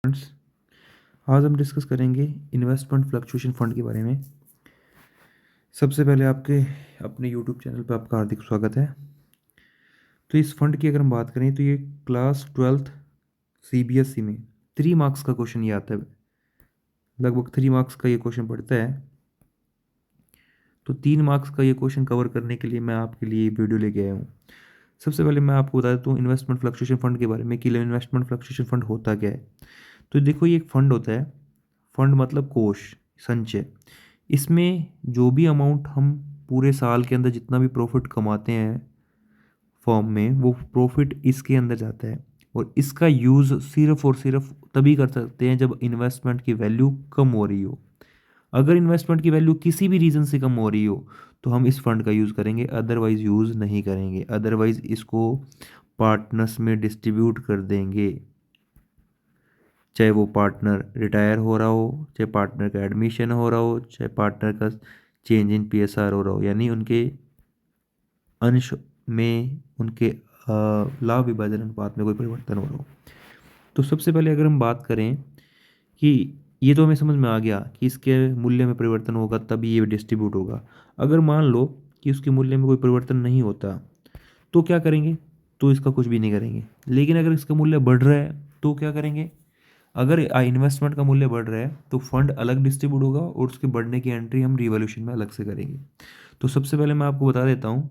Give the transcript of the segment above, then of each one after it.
Friends, आज हम discuss करेंगे इन्वेस्टमेंट फ्लक्चुएशन फंड के बारे में। सबसे पहले आपके अपने यूट्यूब चैनल पर आपका हार्दिक स्वागत है। तो इस फंड की अगर हम बात करें तो ये क्लास 12th CBSE में 3 मार्क्स का क्वेश्चन ये आता है। लगभग 3 मार्क्स का ये क्वेश्चन पड़ता है। तो 3 मार्क्स का ये क्वेश्चन कवर करने के लिए मैं आपके लिए वीडियो लेके आया हूँ। सबसे पहले मैं आपको बता देता हूँ इन्वेस्टमेंट फ्लक्चुएशन फंड के बारे में कि इन्वेस्टमेंट फ्लक्चुएशन फंड होता क्या है। तो देखो, ये एक फंड होता है। फंड मतलब कोष, संचय। इसमें जो भी अमाउंट हम पूरे साल के अंदर जितना भी प्रॉफिट कमाते हैं फॉर्म में, वो प्रॉफिट इसके अंदर जाता है। और इसका यूज़ सिर्फ और सिर्फ तभी कर सकते हैं जब इन्वेस्टमेंट की वैल्यू कम हो रही हो। अगर इन्वेस्टमेंट की वैल्यू किसी भी रीज़न से कम हो रही हो तो हम इस फंड का यूज़ करेंगे, अदरवाइज़ यूज़ नहीं करेंगे। अदरवाइज़ इसको पार्टनर्स में डिस्ट्रीब्यूट कर देंगे, चाहे वो पार्टनर रिटायर हो रहा हो, चाहे पार्टनर का एडमिशन हो रहा हो, चाहे पार्टनर का चेंज इन PSR हो रहा हो, यानी उनके अंश में, उनके लाभ विभाजन अनुपात में कोई परिवर्तन हो रहा हो। तो सबसे पहले अगर हम बात करें कि ये तो हमें समझ में आ गया कि इसके मूल्य में परिवर्तन होगा तभी ये डिस्ट्रीब्यूट होगा। अगर मान लो कि उसके मूल्य में कोई परिवर्तन नहीं होता तो क्या करेंगे? तो इसका कुछ भी नहीं करेंगे। लेकिन अगर इसका मूल्य बढ़ रहा है तो क्या करेंगे? अगर इन्वेस्टमेंट का मूल्य बढ़ रहा है तो फंड अलग डिस्ट्रीब्यूट होगा और उसके बढ़ने की एंट्री हम रिवॉल्यूशन में अलग से करेंगे। तो सबसे पहले मैं आपको बता देता हूँ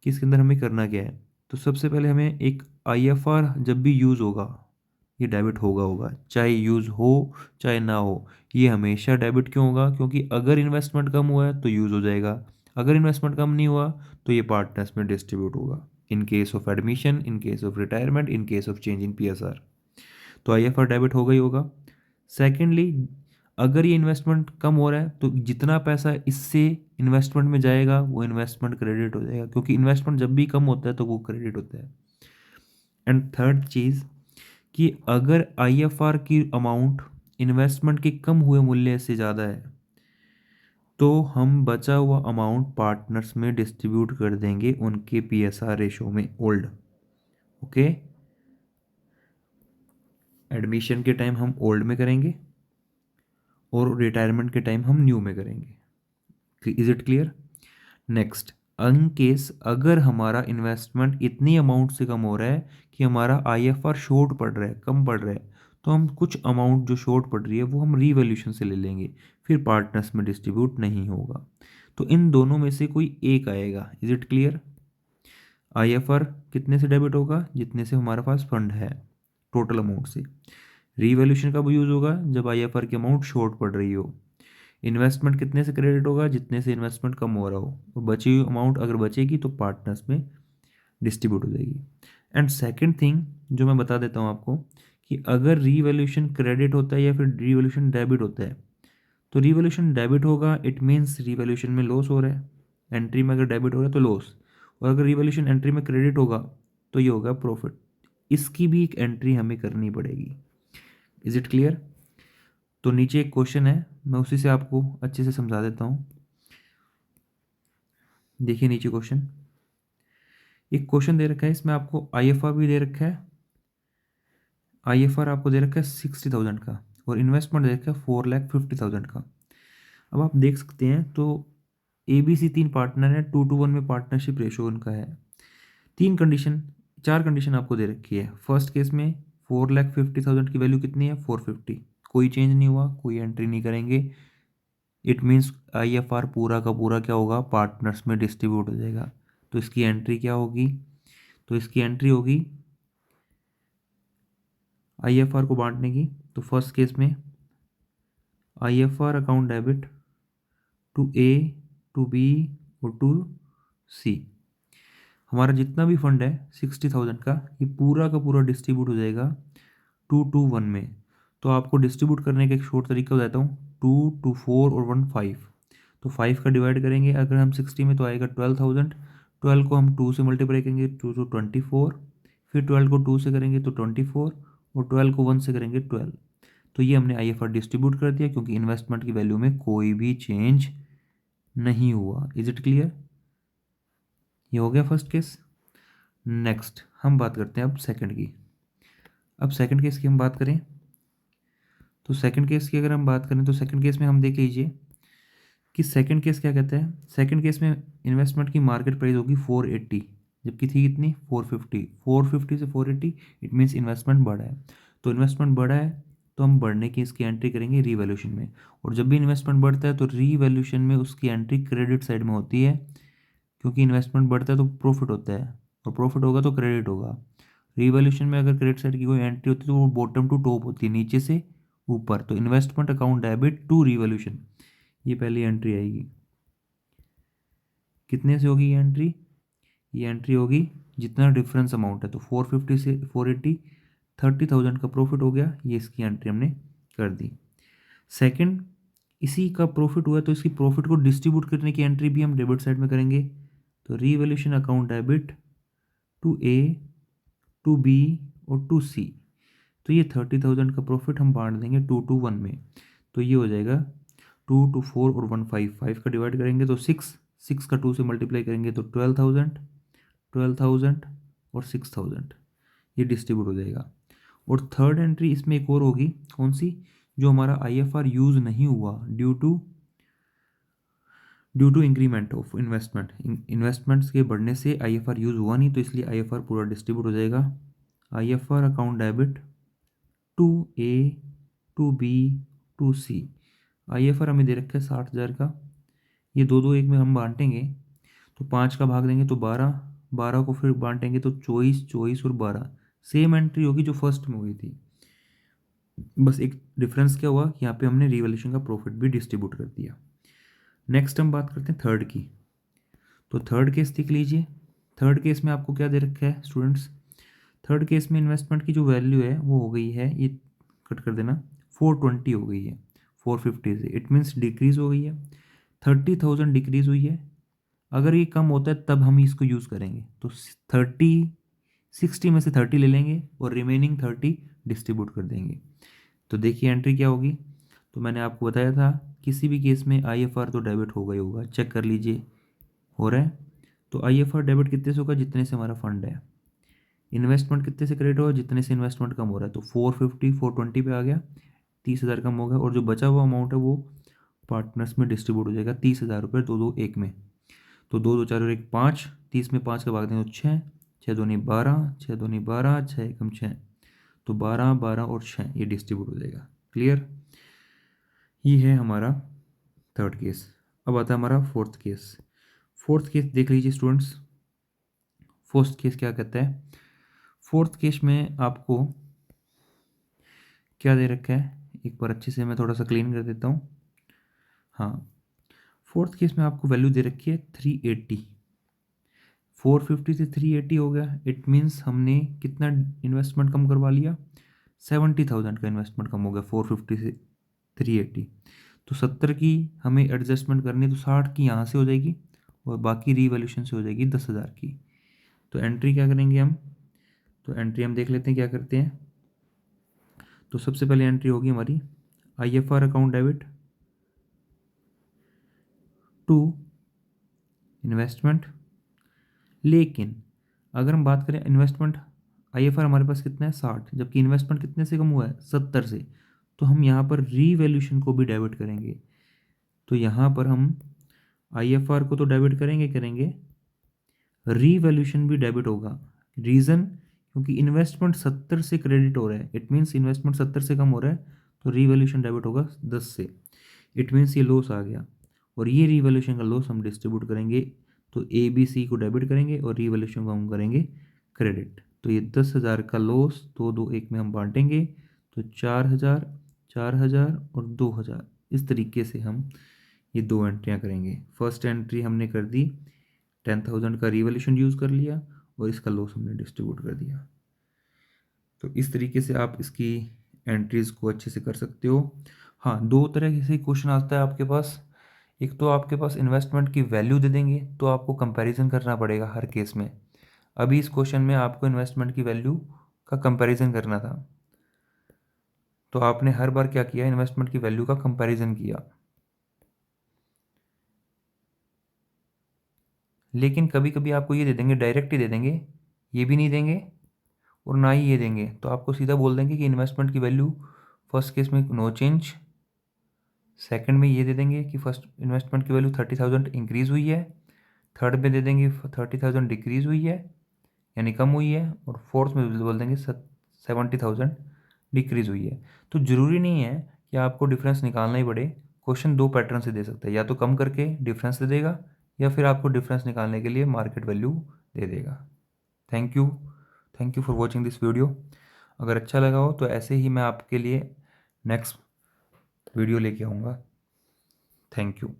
कि इसके अंदर हमें करना क्या है। तो सबसे पहले हमें एक IFR जब भी यूज़ होगा, ये डेबिट होगा होगा चाहे यूज़ हो चाहे ना हो। ये हमेशा डेबिट क्यों होगा? क्योंकि अगर इन्वेस्टमेंट कम हुआ है तो यूज़ हो जाएगा, अगर इन्वेस्टमेंट कम नहीं हुआ तो ये पार्टनर्स में डिस्ट्रीब्यूट होगा। In case of admission, in case of retirement, in case of change in PSR। तो IFR डेबिट होगा ही होगा। सेकेंडली, अगर ये इन्वेस्टमेंट कम हो रहा है तो जितना पैसा इससे इन्वेस्टमेंट में जाएगा वो इन्वेस्टमेंट क्रेडिट हो जाएगा, क्योंकि इन्वेस्टमेंट जब भी कम होता है तो वो क्रेडिट होता है। एंड थर्ड चीज़ कि अगर IFR की अमाउंट इन्वेस्टमेंट के कम हुए मूल्य से ज़्यादा है तो हम बचा हुआ अमाउंट पार्टनर्स में डिस्ट्रीब्यूट कर देंगे उनके PSR रेशो में, ओल्ड। ओके, एडमिशन के टाइम हम ओल्ड में करेंगे और रिटायरमेंट के टाइम हम न्यू में करेंगे। Is it clear? Next, in case अगर हमारा इन्वेस्टमेंट इतनी अमाउंट से कम हो रहा है कि हमारा IFR शॉर्ट पड़ रहा है, कम पड़ रहा है, तो हम कुछ अमाउंट जो शॉर्ट पड़ रही है वो हम रीवैल्यूएशन से ले लेंगे, फिर पार्टनर्स में डिस्ट्रीब्यूट नहीं होगा। तो इन दोनों में से कोई एक आएगा। Is it clear? IFR कितने से डेबिट होगा? जितने से हमारे पास फंड है, टोटल अमाउंट से। रीवैल्यूएशन कब यूज़ होगा? जब IFR की अमाउंट शॉर्ट पड़ रही हो। इन्वेस्टमेंट कितने से क्रेडिट होगा? जितने से इन्वेस्टमेंट कम हो रहा हो। और बची हुई अमाउंट अगर बचेगी तो पार्टनर्स में डिस्ट्रीब्यूट हो जाएगी। एंड सेकंड थिंग जो मैं बता देता हूँ आपको, कि अगर रीवैल्यूएशन क्रेडिट होता है या फिर रीवैल्यूएशन डेबिट होता है, तो रीवैल्यूएशन डेबिट होगा, इट मीन्स रीवैल्यूएशन में लॉस हो रहा है। एंट्री में अगर डेबिट हो रहा है तो लॉस, और अगर रीवैल्यूएशन एंट्री में क्रेडिट होगा तो ये होगा प्रॉफिट। इसकी भी एक एंट्री हमें करनी पड़ेगी। Is it clear? तो नीचे एक क्वेश्चन है, मैं उसी से आपको अच्छे से समझा देता हूँ। देखिए नीचे क्वेश्चन, एक क्वेश्चन दे रखा है, इसमें आपको IFR भी दे रखा है। IFR आपको दे रखा है 60,000 का और इन्वेस्टमेंट दे रखा है 4,50,000 का। अब आप देख सकते हैं तो ABC 3 पार्टनर है, 2:1 में पार्टनरशिप रेशो उनका है। 3 कंडीशन, 4 कंडीशन आपको दे रखी है। फर्स्ट केस में 4,50,000 की वैल्यू कितनी है? 450, कोई चेंज नहीं हुआ, कोई एंट्री नहीं करेंगे। इट मीन्स IFR पूरा का पूरा क्या होगा? पार्टनर्स में डिस्ट्रीब्यूट हो जाएगा। तो इसकी एंट्री क्या होगी? तो इसकी एंट्री होगी IFR को बांटने की। तो फर्स्ट केस में IFR account debit to A, to B और टू C। हमारा जितना भी फंड है 60,000 का, ये पूरा का पूरा डिस्ट्रीब्यूट हो जाएगा 2:1 में। तो आपको डिस्ट्रीब्यूट करने का एक शॉर्ट तरीका बताता हूँ, 2, 4 और 1 5। तो 5 का डिवाइड करेंगे अगर हम 60 में तो आएगा 12,000। 12 को हम 2 से मल्टीप्लाई करेंगे, 2 to 24, फिर 12 को 2 से करेंगे तो 24, और 12 को 1 से करेंगे 12। तो ये हमने IFR डिस्ट्रीब्यूट कर दिया क्योंकि इन्वेस्टमेंट की वैल्यू में कोई भी चेंज नहीं हुआ। Is it clear? ये हो गया फर्स्ट केस। नेक्स्ट हम बात करते हैं अब सेकंड की। अब सेकंड केस की हम बात करें तो सेकंड केस की अगर हम बात करें तो सेकंड केस में हम देख लीजिए कि सेकंड केस क्या कहता है। सेकंड केस में इन्वेस्टमेंट की मार्केट प्राइस होगी 480, जबकि थी कितनी 450। 450 से 480, इट मीन्स इन्वेस्टमेंट बढ़ा है। तो इन्वेस्टमेंट बढ़ा है तो हम बढ़ने की इसकी एंट्री करेंगे रीवैल्यूएशन में। और जब भी इन्वेस्टमेंट बढ़ता है तो रीवैल्यूएशन में उसकी एंट्री क्रेडिट साइड में होती है, क्योंकि इन्वेस्टमेंट बढ़ता है तो प्रॉफिट होता है, और प्रॉफिट होगा तो क्रेडिट होगा। रिवॉल्यूशन में अगर क्रेडिट साइड की कोई एंट्री होती है तो वो बॉटम टू टॉप होती है, नीचे से ऊपर। तो investment account debit to revolution, ये पहली एंट्री आएगी। कितने से होगी ये एंट्री होगी जितना डिफरेंस अमाउंट है। तो 450 से 480, 30,000 का प्रॉफिट हो गया, ये इसकी एंट्री हमने कर दी। सेकंड, इसी का प्रॉफिट हुआ तो इसकी प्रॉफिट को डिस्ट्रीब्यूट करने की एंट्री भी हम डेबिट साइड में करेंगे। तो revolution account debit to A, to B और टू सी। तो ये 30,000 का प्रॉफिट हम बांट देंगे 2 to 1 में। तो ये हो जाएगा 2 to 4 और 1 5, 5 का डिवाइड करेंगे तो 6, 6 का 2 से मल्टीप्लाई करेंगे तो 12,000, 12,000 और 6,000, ये डिस्ट्रीब्यूट हो जाएगा। और थर्ड एंट्री इसमें एक और होगी, कौन सी, जो हमारा IFR यूज़ नहीं हुआ due to increment of investment. Investments के बढ़ने से IFR यूज़ हुआ नहीं, तो इसलिए IFR पूरा डिस्ट्रीब्यूट हो जाएगा। IFR account debit to A, to B, to C. IFR हमें दे रखा है 60,000 का, ये दो दो एक में हम बांटेंगे तो 5 का भाग देंगे तो 12, 12 को फिर बांटेंगे तो 24, 24 और 12, सेम एंट्री होगी जो फर्स्ट में हुई थी। बस एक डिफरेंस क्या हुआ, यहाँ पे हमने रिवॉल्यूशन का प्रॉफिट भी डिस्ट्रीब्यूट कर दिया। नेक्स्ट हम बात करते हैं थर्ड की। तो थर्ड केस देख लीजिए। थर्ड केस में आपको क्या दे रखा है स्टूडेंट्स, थर्ड केस में इन्वेस्टमेंट की जो वैल्यू है वो हो गई है, ये कट कर देना, 420 हो गई है 450 से, इट मीन्स डिक्रीज हो गई है, 30,000 डिक्रीज हुई है। अगर ये कम होता है तब हम इसको यूज़ करेंगे, तो 60 में से 30 ले लेंगे और रिमेनिंग 30 डिस्ट्रीब्यूट कर देंगे। तो देखिए एंट्री क्या होगी। तो मैंने आपको बताया था किसी भी केस में IFR तो डेबिट होगा ही होगा, चेक कर लीजिए हो रहा है। तो IFR डेबिट कितने से होगा, जितने से हमारा फंड है। इन्वेस्टमेंट कितने से क्रेडिट होगा, जितने से इन्वेस्टमेंट कम हो रहा है। तो 450 420 पे आ गया, 30,000 कम हो गया, और जो बचा हुआ अमाउंट है वो पार्टनर्स में डिस्ट्रीब्यूट हो जाएगा 30,000 रुपये, दो दो एक में। तो दो दो चार और एक 5, 30 में 5 का भाग दें तो 6, 6 दूनी 12, 6 दूनी 12, 6 एकम 6, तो 12, 12 और 6, ये डिस्ट्रीब्यूट हो जाएगा। क्लियर, ये है हमारा थर्ड केस। अब आता है हमारा फोर्थ केस। फोर्थ केस देख लीजिए स्टूडेंट्स। फोर्थ केस क्या कहता है, फोर्थ केस में आपको क्या दे रखा है, एक बार अच्छे से मैं थोड़ा सा क्लीन कर देता हूँ। हाँ, फोर्थ केस में आपको वैल्यू दे रखी है 380। 450 से 380 हो गया, इट मीन्स हमने कितना इन्वेस्टमेंट कम करवा लिया, 70,000 का इन्वेस्टमेंट कम हो गया 450 से 380। तो 70 की हमें एडजस्टमेंट करनी है, तो 60 की यहाँ से हो जाएगी और बाकी रीवैल्यूशन से हो जाएगी 10,000 की। तो एंट्री क्या करेंगे हम, तो एंट्री हम देख लेते हैं क्या करते हैं। तो सबसे पहले एंट्री होगी हमारी IFR account debit to investment. लेकिन अगर हम बात करें इन्वेस्टमेंट, IFR हमारे पास कितना है 60, जबकि इन्वेस्टमेंट कितने से कम हुआ है 70 से, तो हम यहाँ पर रीवैल्यूशन को भी डेबिट करेंगे। तो यहाँ पर हम IFR को तो डेबिट करेंगे, रीवैल्यूशन भी डेबिट होगा। रीज़न, क्योंकि इन्वेस्टमेंट 70 से क्रेडिट हो रहा है, इट मीन्स इन्वेस्टमेंट 70 से कम हो रहा है, तो रीवैल्यूशन डेबिट होगा 10 से, इट मीन्स ये लॉस आ गया, और ये रीवैल्यूशन का लॉस हम डिस्ट्रीब्यूट करेंगे। तो ABC को डेबिट करेंगे और रीवैल्यूशन को हम करेंगे क्रेडिट। तो ये 10,000 का लॉस दो दो एक में हम बांटेंगे, तो 4,000, 4,000 और 2,000, इस तरीके से हम ये दो एंट्रियाँ करेंगे। फर्स्ट एंट्री हमने कर दी, 10,000 का रिवॉल्यूशन यूज़ कर लिया और इसका लॉस हमने डिस्ट्रीब्यूट कर दिया। तो इस तरीके से आप इसकी एंट्रीज़ को अच्छे से कर सकते हो। हाँ, दो तरह से क्वेश्चन आता है आपके पास। एक तो आपके पास इन्वेस्टमेंट की वैल्यू दे देंगे तो आपको कंपैरिजन करना पड़ेगा हर केस में। अभी इस क्वेश्चन में आपको इन्वेस्टमेंट की वैल्यू का कंपैरिजन करना था, तो आपने हर बार क्या किया, इन्वेस्टमेंट की वैल्यू का कंपैरिजन किया। लेकिन कभी कभी आपको ये दे देंगे, डायरेक्ट ही दे देंगे, ये भी नहीं देंगे और ना ही ये देंगे, तो आपको सीधा बोल देंगे कि इन्वेस्टमेंट की वैल्यू फर्स्ट केस में नो चेंज, सेकंड में ये दे देंगे कि फर्स्ट इन्वेस्टमेंट की वैल्यू 30,000 इंक्रीज़ हुई है, थर्ड में दे देंगे 30,000 डिक्रीज़ हुई है यानी कम हुई है, और फोर्थ में बोल देंगे 70,000 डिक्रीज़ हुई है। तो ज़रूरी नहीं है कि आपको डिफरेंस निकालना ही पड़े, क्वेश्चन दो पैटर्न से दे सकता है, या तो कम करके डिफरेंस दे देगा या फिर आपको डिफरेंस निकालने के लिए मार्केट वैल्यू दे देगा। Thank you, thank you for watching this video. अगर अच्छा लगा हो तो ऐसे ही मैं आपके लिए नेक्स्ट वीडियो लेके आऊँगा। Thank you.